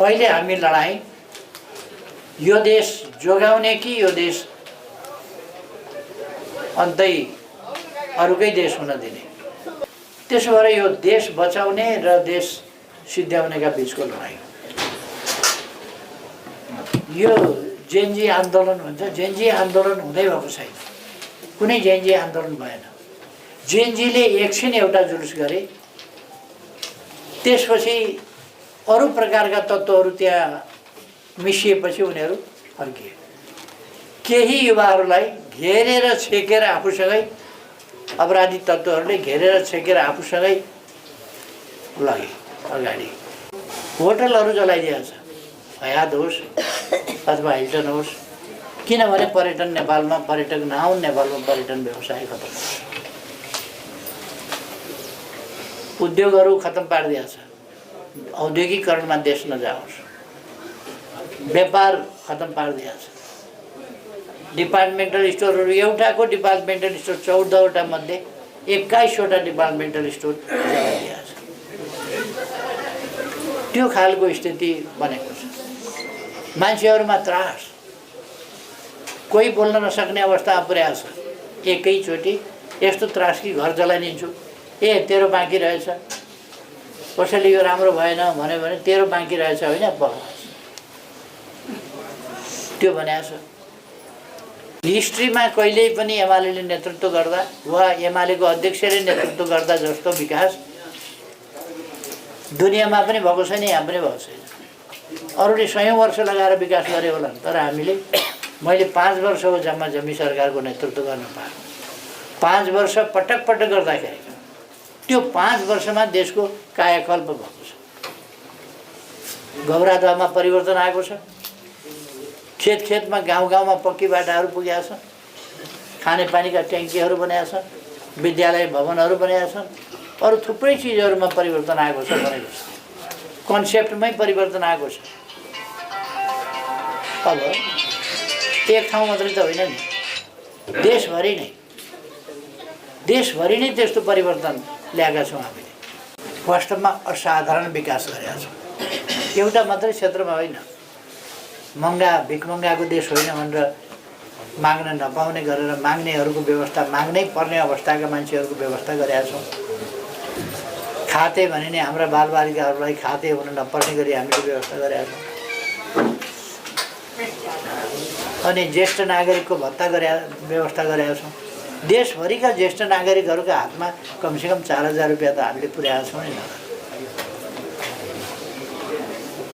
अहिले हामी लडाईँ यो देश जोगाउने कि यो देश अन्तै अरूकै देश हुन दिने। त्यसो भएर यो देश बचाउने र देश सिद्ध्याउनेका बीचको लडाईँ यो जेनजी आन्दोलन भन्छ। जेनजी आन्दोलन हुँदै भएको छैन, कुनै जेनजी आन्दोलन भएन। जेनजीले एकछिन एउटा जुलुस गरे, त्यसपछि अरू प्रकारका तत्त्वहरू त्यहाँ मिसिएपछि उनीहरू फर्किए। केही युवाहरूलाई घेरेर छेकेर आफूसँगै अपराधी तत्त्वहरूले घेरेर छेकेर आफूसँगै लगे अगाडि। होटलहरू जलाइदिएको छ, हयात होस् अथवा हिल्टन होस्, किनभने पर्यटन नेपालमा पर्यटक नआउन्, नेपालमा पर्यटन व्यवसाय खतम होस्। उद्योगहरू खतम पारिदिएको छ, औद्योगिकरणमा देश नजाओस्। व्यापार खतम पारिदिएको छ। डिपार्टमेन्टल स्टोरहरू एउटाको डिपार्टमेन्टल स्टोर 14वटा मध्ये 21वटा डिपार्टमेन्टल स्टोर जलाइदिएको छ। त्यो खालको स्थिति बनेको छ। मान्छेहरूमा त्रास, कोही बोल्न नसक्ने अवस्था पुर्याएको छ। एकैचोटि यस्तो त्रास कि घर जलाइदिन्छु, ए तेरो बाँकी रहेछ, कसैले यो राम्रो भएन भन्यो भने तेरो बाँकी रहेछ होइन, त्यो भनेको छ। हिस्ट्रीमा कहिल्यै पनि एमाले नेतृत्व गर्दा वा एमालेको अध्यक्षले नेतृत्व गर्दा जस्तो विकास दुनियाँमा पनि भएको छैन, यहाँ पनि भएको छैन। अरूले 100 वर्ष लगाएर विकास गरे होला, तर हामीले मैले 5 वर्ष हो जम्मा जम्मी सरकारको नेतृत्व गर्न पाएँ। 5 वर्ष पटक पटक गर्दाखेरि त्यो 5 वर्षमा देशको कायाकल्प भएको छ। गौरादहमा परिवर्तन आएको छ, खेत खेतमा गाउँ गाउँमा पक्की बाटाहरू पुगेका छन्, खानेपानीका ट्याङ्कीहरू बनाएका छन्, विद्यालय भवनहरू बनाएका छन्, अरू थुप्रै चिजहरूमा परिवर्तन आएको छ भनेको छ। कन्सेप्टमै परिवर्तन आएको छ। अब एक ठाउँ मात्रै त होइन नि, देशभरि नै त्यस्तो परिवर्तन ल्याएका छौँ हामीले। वास्तवमा असाधारण विकास गरेका छौँ। एउटा मात्रै क्षेत्रमा होइन, भिखमङ्गाको देश होइन भनेर माग्न नपाउने गरेर माग्नेहरूको व्यवस्था, माग्नै पर्ने अवस्थाका मान्छेहरूको व्यवस्था गरेका छौँ। खाते भने नि हाम्रा बालबालिकाहरूलाई खाते हुन नपर्ने गरी हामीले व्यवस्था गरेका छौँ। अनि ज्येष्ठ नागरिकको भत्ता व्यवस्था गरेका छौँ। देशभरिका ज्येष्ठ नागरिकहरूका हातमा कमसेकम 4000 रुपियाँ त हामीले पुर्याएका छौँ नि।